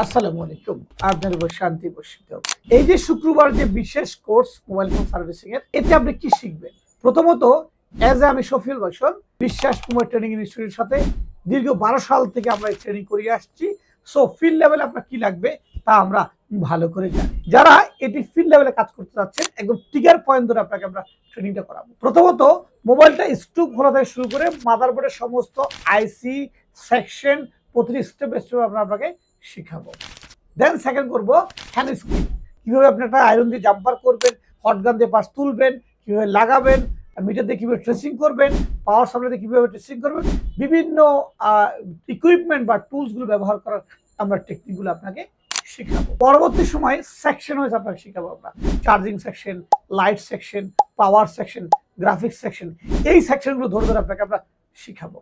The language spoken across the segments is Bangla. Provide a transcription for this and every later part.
আসসালামু আলাইকুম। আপনার উপর শান্তি বর্ষিত হোক। এই যে শুক্রবার যে বিশেষ কোর্স মোবাইল ফোন সার্ভিসিং এর, এতে আপনি কি শিখবেন? প্রথমত, আমি শফিউল বাসন, বিশ্বাস মোবাইল ট্রেনিং ইনস্টিটিউটের সাথে দীর্ঘ 12 সাল থেকে আমরা এই ট্রেনিং করিয়ে আসছি। সো ফিল্ড লেভেলে আপনার কি লাগবে তা আমরা ভালো করে জানি। যারা এটি ফিল্ড লেভেলে কাজ করতে চাচ্ছেন, একদম ট্রিগার পয়েন্ট ধরে আপনাকে আমরা ট্রেনিংটা করাবো। প্রথমত, মোবাইলটা স্ক্রু খোলা থেকে শুরু করে মাদারবোর্ডের সমস্ত আইসি সেকশন প্রতিটি স্টেপ আমরা আপনাকে শিখাবো। দেন সেকেন্ড করবো হ্যান্ড স্কিল, কিভাবে আপনি একটা আয়রন দিয়ে জাম্পার করবেন, হটগান দিয়ে পাশ তুলবেন, কিভাবে লাগাবেন, মিটার দিয়ে কিভাবে ট্রেসিং করবেন, পাওয়ার সাপ্লাই দিয়ে কিভাবে ট্রেসিং করবেন, বিভিন্ন ইকুইপমেন্ট বা টুলসগুলো ব্যবহার করার আমরা টেকনিকগুলো আপনাকে শিখাবো। পরবর্তী সময়ে সেকশন ওয়াইজ আপনাকে শিখাবো। আমরা charging section, light section, power section, graphics section, এই সেকশনগুলো ধরে ধরে আপনাকে আমরা শিখাবো।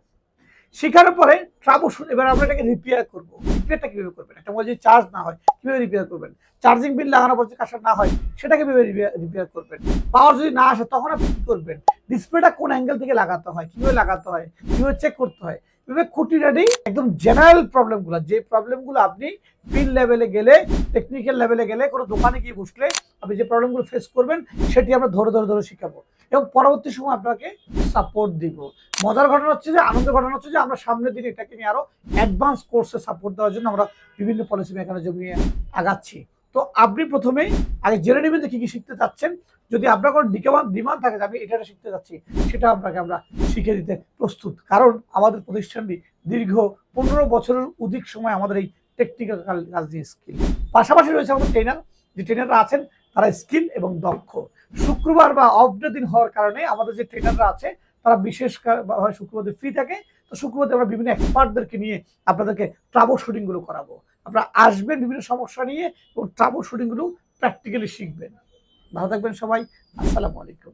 শেখার পরে ট্রাবল শুট, এবার আমরা এটাকে রিপেয়ার করবো। রিপেয়ারটা কিভাবে করবেন, একটা মোবাইল যদি চার্জ না হয় কিভাবে রিপেয়ার করবেন, চার্জিং পিন লাগানোর পর যদি কাজটা না হয় সেটাকে কিভাবে রিপেয়ার করবেন, পাওয়ার যদি না আসে তখন আপনি কি করবেন, ডিসপ্লেটা কোন অ্যাঙ্গেল থেকে লাগাতে হয়, কিভাবে লাগাতে হয়, কিভাবে চেক করতে হয়, এভাবে খুঁটিনাটি একদম জেনারেল প্রবলেমগুলো, যে প্রবলেমগুলো আপনি ফিল্ড লেভেলে গেলে, টেকনিক্যাল লেভেলে গেলে, কোনো দোকানে গিয়ে বসলে আপনি যে প্রবলেমগুলো ফেস করবেন সেটি আমরা ধরে ধরে ধরে শিখাবো এবং পরবর্তী সময় আপনাকে সাপোর্ট দিব। মজার ঘটনা হচ্ছে যে, আনন্দের ঘটনা হচ্ছে যে, আমরা সামনের দিনে এটাকে নিয়ে আরো অ্যাডভান্স কোর্সে সাপোর্ট দেওয়ার জন্য আমরা বিভিন্ন পলিসি মেকানিজম নিয়ে আগাচ্ছি। তো আপনি প্রথমেই আগে জেনে নেবেন যে কি কি শিখতে চাচ্ছেন। যদি আপনার কোনো ডিমান্ড থাকে যে আমি এটা শিখতে চাচ্ছি, সেটা আপনাকে আমরা শিখে দিতে প্রস্তুত। কারণ আমাদের প্রতিষ্ঠানটি দীর্ঘ 15 বছরের অধিক সময় আমাদের এই টেকনিক্যাল কাজ দিয়ে স্কিল। পাশাপাশি রয়েছে আমাদের ট্রেনার, যে ট্রেনাররা আছেন তারা স্কিল এবং দক্ষ। শুক্রবার বা অফ ডে দিন হওয়ার কারণে আমাদের যে ট্রেনাররা আছে তারা বিশেষ শুক্রবার ফ্রি থাকে। তো শুক্রবার আমরা বিভিন্ন এক্সপার্টদেরকে নিয়ে আপনাদেরকে ট্রাবল শুটিং গুলো করাবো। আপনারা আসবেন বিভিন্ন সমস্যা নিয়ে এবং ট্রাবল শুটিং গুলো প্র্যাকটিক্যালি শিখবেন। ভালো থাকবেন সবাই। আসসালামু আলাইকুম।